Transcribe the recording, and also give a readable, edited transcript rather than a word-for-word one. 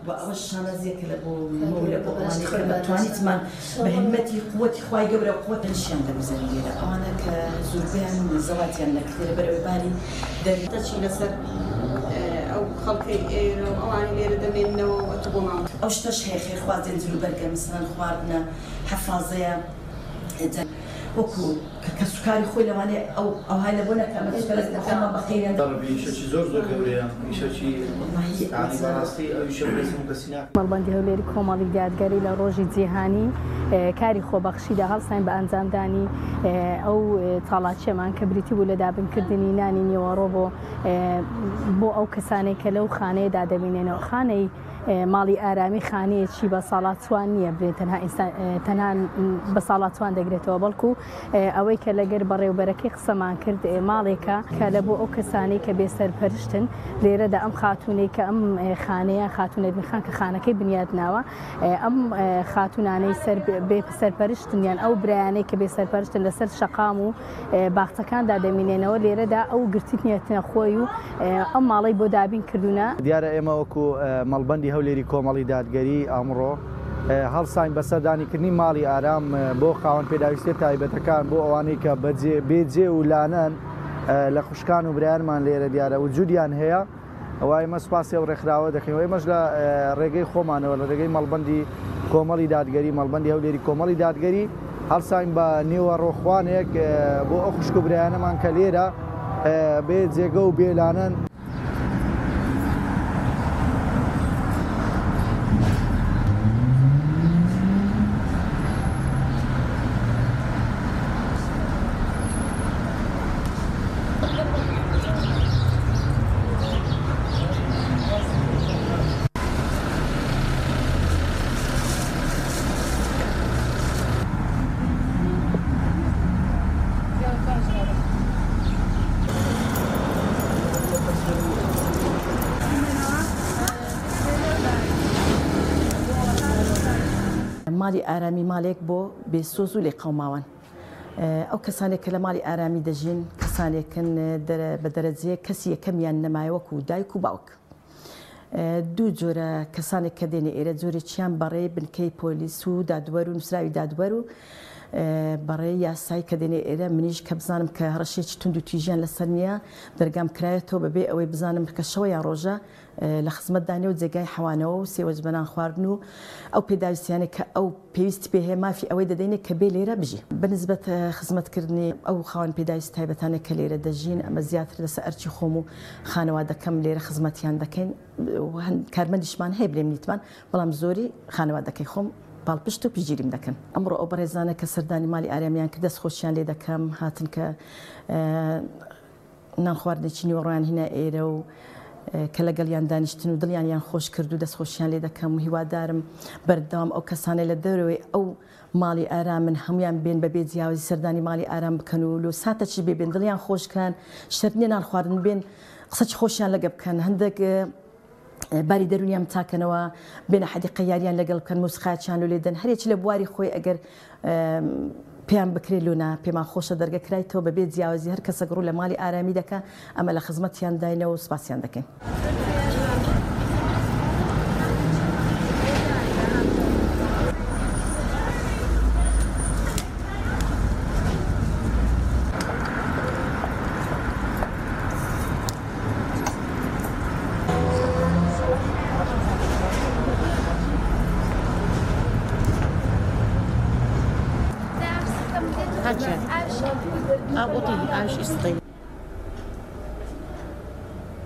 وأول شانزية كلبو مولى بواني كلبتواني تمان بهمتي قوتي خواي قبل وقوة الشيء عند الميزانية أنا كزوجين زواتي أنا كثير برا بالي درت شيء لسر أو خلقي أو عن ليرة دمين وتبو معه أو شتش هي خير خوازين زلو برقة مثلا خوارنا حفاظية وكو كسكري خوي لواني أو هاي لبونا كمان تشتغل تحمل بخير ضربي شيء زور كوريا شيء يعني براستي أو شيء بس مكسينا مالبندی هەولێری کۆمەڵی دادگەری لە ڕۆژی جیهانی کاری خۆبەخشیدا هەڵسان بە ئەنجامدانی ئەو تاڵاتچێمان کە بریتی بوو لە دابنکردنی نانی نیوەڕۆ بۆ ئەو کەسانێک کە لەو خانەیەدا دەبینێنەوە خانەی ماڵی ئارامی خانەیەکی بە ساڵاتوان نییە برێت تەنها بە ساڵاتوان دەگرێتەوە بەڵکو ئەوەی کە لەگەر بەڕێوبەرەکەی قسەمان کرد ماڵێکە کە لە بۆ ئەو کەسانی کە بێسەرپەرشتن لێرەدا ئەم خاتونەی کە ئەم خانەیە خاتونەرمیخان کە خانەکەی بنیاد ناوە ئەم خاتونانەی بێ سەرپەرشتنیان ئەو برایانەی کە بێسەرپەرشتن لەسەر شەقام و باخچەکاندا دەمینێنەوە لێرەدا ئەو گرتیت نیەتنە خۆی و ئەم ماڵی بۆ دابین کردوونە دیارە ئێمە وەکو مەڵبەندی هەولێری کۆمەڵی دادگەری ئەمڕۆ هەڵساین بەسەردانیکردنی ماڵی ئارام بۆ خاوەن پێداویستێ تایبەتەکان بۆ ئەوانەی کە بێجێ و لانەن لە خوشکان و برایانمان لێرە دیارە وجودیان هەیە ئەوای ئێمە سوپاسی ئەو ڕێکخراوە دەکەین ئێمەش لە ڕێگەی خۆمانەوە لە ڕێگەی مەڵبەندی کۆمەڵی دادگەری مەڵبەندی هەولێری کۆمەڵی دادگەری هەڵساین بە نێوەڕۆخوانێک بۆ ئەو خوشک و برایانەمان کە لێرە بێ جێگە و بێلانەن ماڵی ئارامی مالێک بۆ بێسۆز و لێ قەوماوان ئەو کەسانێک کە لە ماڵی ئارامی دەژین کەسانێکن بە دەرەجەیە کەسی یەکەمیان نەمایوەکو و دایک و باوک دوو جۆرە کەسانێک کە دێنێ ئێرە جۆرێکیان بەڕێ بنکەی پۆلیس و دادوەر و نووسراوی دادوەر و بەڕێ یاسایی کە دێنێ ئێرە منیش کە بزانم کە هەڕەشێکی تونند و تیژیان لەسەر نییە دەرگام کرایەتەوە بەبێ ئەوەی بزانم کە شەوە یان ڕۆژە لە خزمەتدانێ و جێگای حەوانەوە و سێوەج بەنان خواردن و ئەو پێداویستیانێک کە ئەو پێویستی پێ هەیە مافی ئەوەی دەدەینێت کە بێ لێرە بژی بەنسبەت خزمەتکردنی ئەو خاوەن پێداویست تایبەتانێک کە لێرە دەژین ئەمە زیاتر لەسەر ئەرچی خۆم و خانەوادەکەم لێرە خزمەتیان دەکەین کارمەندیشمان هەیە بلێم نیتوان بەڵام زۆری خانەوادەکەی خۆم باڵپشت و پیگیریم دەکەن ئەمڕۆ ئەو بەڕێزانە کە سەردانی ماڵی ئارامیان کە دەست خۆشیان لێ دەکەم هاتن کە نان خواردنێکی نیوەڕۆیان هینە ئێرە و کە لەگەڵیان دانیشتن و دڵیان خۆش کرد و دەست خۆشیان لێ دەکەم و هیوادارم بەردەوام ئەو کەسانە لە دەورەوەی ئەو ماڵی ئارامن هەمویان بێن بەبێ جیاوازی سەردانی ماڵی ئارام بکەن و لۆ ساتەچی بێ بێن دڵیان خۆشکان شەرنیە نان خواردن بێن قسەی خۆشیان لەگە بکەن هەندێک باری دەرونیان تاکەنەوە بێنە حەدیقە یاریان لەگەڵ بکەن موسیقاچیان لێ دەن هەرێکی لە بواری خۆی ئەگەر پێیان بکرێت لونا پێمان خۆشە دەرگەکرایتەوە بەبێ جیاوازی هەر کەسە ڕوو لە ماڵی ئارامی دەکە ئەمە لە خزمەتیان داینەوە و سپاسیان دەکەین. هاتشا أبوطي عايش إسقي